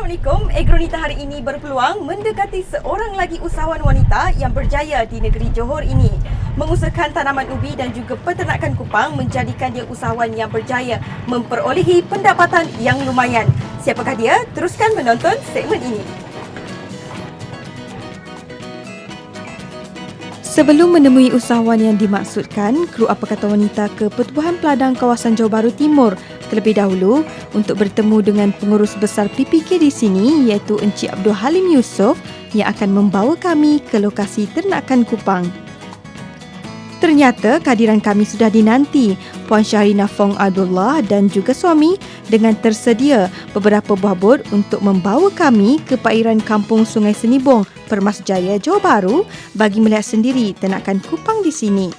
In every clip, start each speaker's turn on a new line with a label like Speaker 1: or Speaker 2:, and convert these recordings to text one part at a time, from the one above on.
Speaker 1: Assalamualaikum. Agronita hari ini berpeluang mendekati seorang lagi usahawan wanita yang berjaya di negeri Johor ini. Mengusahakan tanaman ubi dan juga peternakan kupang menjadikan dia usahawan yang berjaya memperolehi pendapatan yang lumayan. Siapakah dia? Teruskan menonton segmen ini. Sebelum menemui usahawan yang dimaksudkan, kru Apa Kata Wanita ke Pertubuhan Peladang Kawasan Johor Bahru Timur terlebih dahulu untuk bertemu dengan pengurus besar PPK di sini iaitu Encik Abdul Halim Yusof yang akan membawa kami ke lokasi ternakan kupang. Ternyata kehadiran kami sudah dinanti Puan Syahrina Fong Abdullah dan juga suami dengan tersedia beberapa buah bot untuk membawa kami ke perairan Kampung Sungai Senibong, Permasjaya, Johor Bahru bagi melihat sendiri ternakan kupang di sini.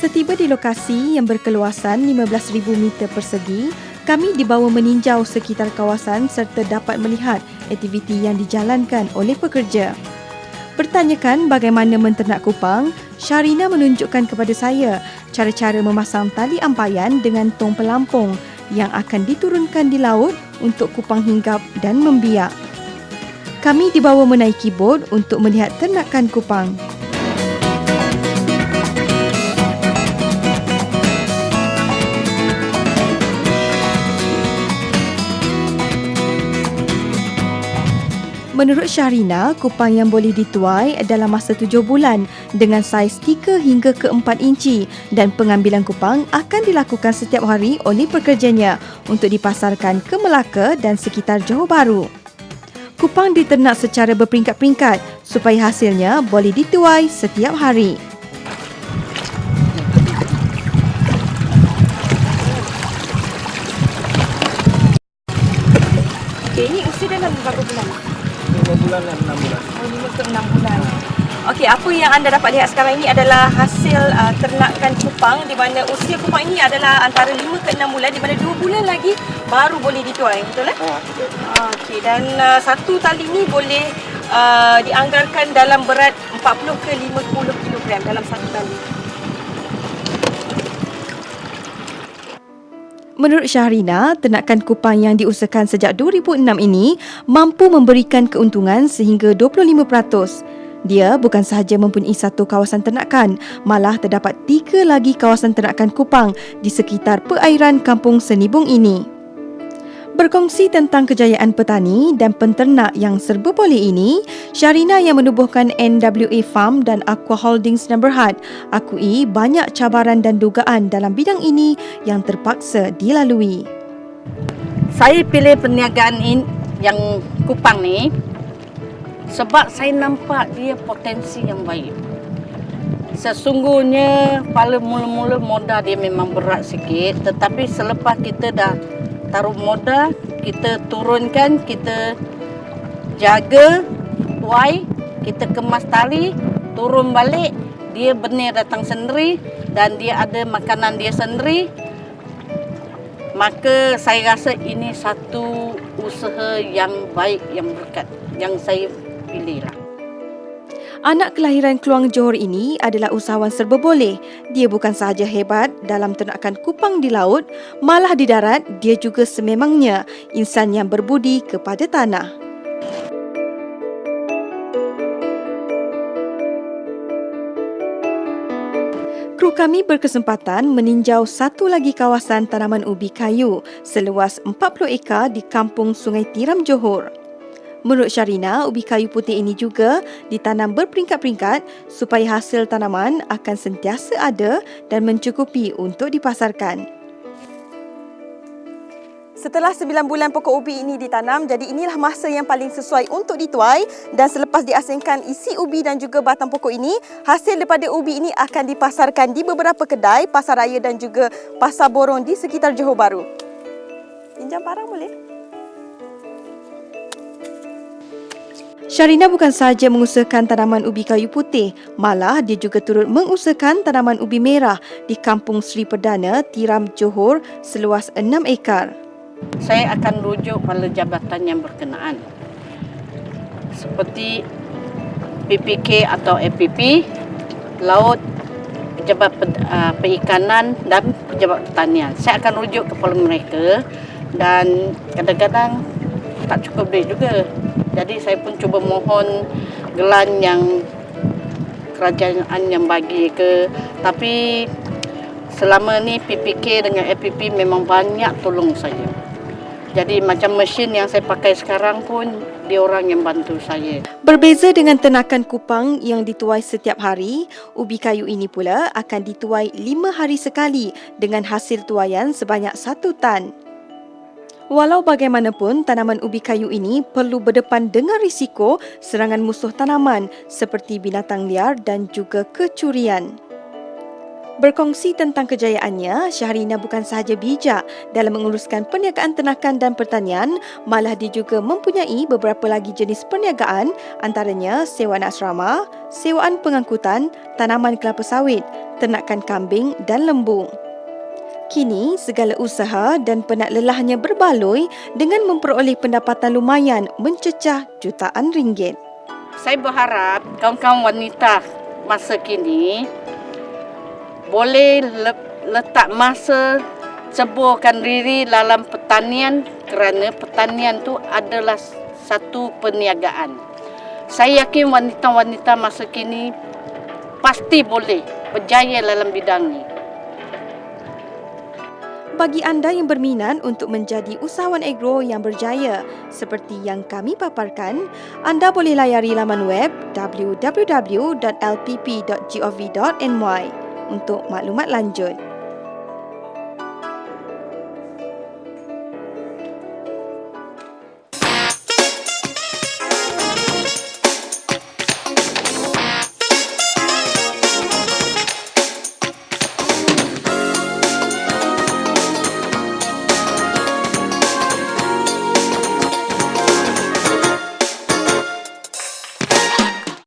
Speaker 1: Setiba di lokasi yang berkeluasan 15,000 meter persegi, kami dibawa meninjau sekitar kawasan serta dapat melihat aktiviti yang dijalankan oleh pekerja. Bertanyakan bagaimana menternak kupang, Syahrina menunjukkan kepada saya cara-cara memasang tali ampayan dengan tong pelampung yang akan diturunkan di laut untuk kupang hinggap dan membiak. Kami dibawa menaiki bot untuk melihat ternakan kupang. Menurut Syahrina, kupang yang boleh dituai dalam masa 7 bulan dengan saiz 3 hingga ke 4 inci dan pengambilan kupang akan dilakukan setiap hari oleh pekerjanya untuk dipasarkan ke Melaka dan sekitar Johor Bahru. Kupang diternak secara berperingkat-peringkat supaya hasilnya boleh dituai setiap hari. Okey, ini usia dalam berapa bulan?
Speaker 2: 5 bulan dan 6 bulan.
Speaker 1: Oh, 5 ke 6 bulan. Okey, apa yang anda dapat lihat sekarang ini adalah hasil ternakan kupang di mana usia kupang ini adalah antara 5 ke 6 bulan di mana 2 bulan lagi baru boleh dituai, betul eh?
Speaker 2: Betul.
Speaker 1: Okey, dan satu tali ni boleh dianggarkan dalam berat 40 ke 50 kilogram dalam satu tali. Menurut Syahrina, ternakan kupang yang diusahakan sejak 2006 ini mampu memberikan keuntungan sehingga 25%. Dia bukan sahaja mempunyai satu kawasan ternakan, malah terdapat 3 lagi kawasan ternakan kupang di sekitar perairan Kampung Senibong ini. Berkongsi tentang kejayaan petani dan penternak yang serba boleh ini, Syahrina yang menubuhkan NWA Farm dan Aqua Holdings dan Berhad akui banyak cabaran dan dugaan dalam bidang ini yang terpaksa dilalui.
Speaker 3: Saya pilih perniagaan ini, yang kupang ni sebab saya nampak dia potensi yang baik. Sesungguhnya pada mula-mula modal dia memang berat sikit, tetapi selepas kita dah taruh modal, kita turunkan, kita jaga, tuai, kita kemas tali, turun balik, dia benih datang sendiri dan dia ada makanan dia sendiri. Maka saya rasa ini satu usaha yang baik, yang berkat, yang saya pilihlah.
Speaker 1: Anak kelahiran Kluang Johor ini adalah usahawan serba boleh. Dia bukan sahaja hebat dalam ternakan kupang di laut, malah di darat dia juga sememangnya insan yang berbudi kepada tanah. Kru kami berkesempatan meninjau satu lagi kawasan tanaman ubi kayu seluas 40 ekar di Kampung Sungai Tiram, Johor. Menurut Syahrina, ubi kayu putih ini juga ditanam berperingkat-peringkat supaya hasil tanaman akan sentiasa ada dan mencukupi untuk dipasarkan. Setelah 9 bulan pokok ubi ini ditanam, jadi inilah masa yang paling sesuai untuk dituai dan selepas diasingkan isi ubi dan juga batang pokok ini, hasil daripada ubi ini akan dipasarkan di beberapa kedai, pasar raya dan juga pasar borong di sekitar Johor Bahru. Pinjam barang boleh? Syahrina bukan sahaja mengusahakan tanaman ubi kayu putih, malah dia juga turut mengusahakan tanaman ubi merah di Kampung Sri Perdana, Tiram, Johor seluas 6 ekar.
Speaker 3: Saya akan rujuk pada jabatan yang berkenaan seperti PPK atau APP, Laut, pejabat perikanan dan pejabat pertanian. Saya akan rujuk kepada mereka dan kadang-kadang tak cukup duit juga. Jadi saya pun cuba mohon gelan yang kerajaan yang bagi ke, tapi selama ni PPK dengan APP memang banyak tolong saya. Jadi macam mesin yang saya pakai sekarang pun dia orang yang bantu saya.
Speaker 1: Berbeza dengan tenakan kupang yang dituai setiap hari, ubi kayu ini pula akan dituai 5 hari sekali dengan hasil tuaian sebanyak 1 tan. Walau bagaimanapun, tanaman ubi kayu ini perlu berdepan dengan risiko serangan musuh tanaman seperti binatang liar dan juga kecurian. Berkongsi tentang kejayaannya, Syahrina bukan sahaja bijak dalam menguruskan perniagaan ternakan dan pertanian, malah dia juga mempunyai beberapa lagi jenis perniagaan, antaranya sewaan asrama, sewaan pengangkutan, tanaman kelapa sawit, ternakan kambing dan lembu. Kini, segala usaha dan penat lelahnya berbaloi dengan memperoleh pendapatan lumayan mencecah jutaan ringgit.
Speaker 3: Saya berharap kawan-kawan wanita masa kini boleh letak masa ceburkan diri dalam pertanian kerana pertanian tu adalah satu perniagaan. Saya yakin wanita-wanita masa kini pasti boleh berjaya dalam bidang ni.
Speaker 1: Bagi anda yang berminat untuk menjadi usahawan agro yang berjaya seperti yang kami paparkan, anda boleh layari laman web www.lpp.gov.my untuk maklumat lanjut.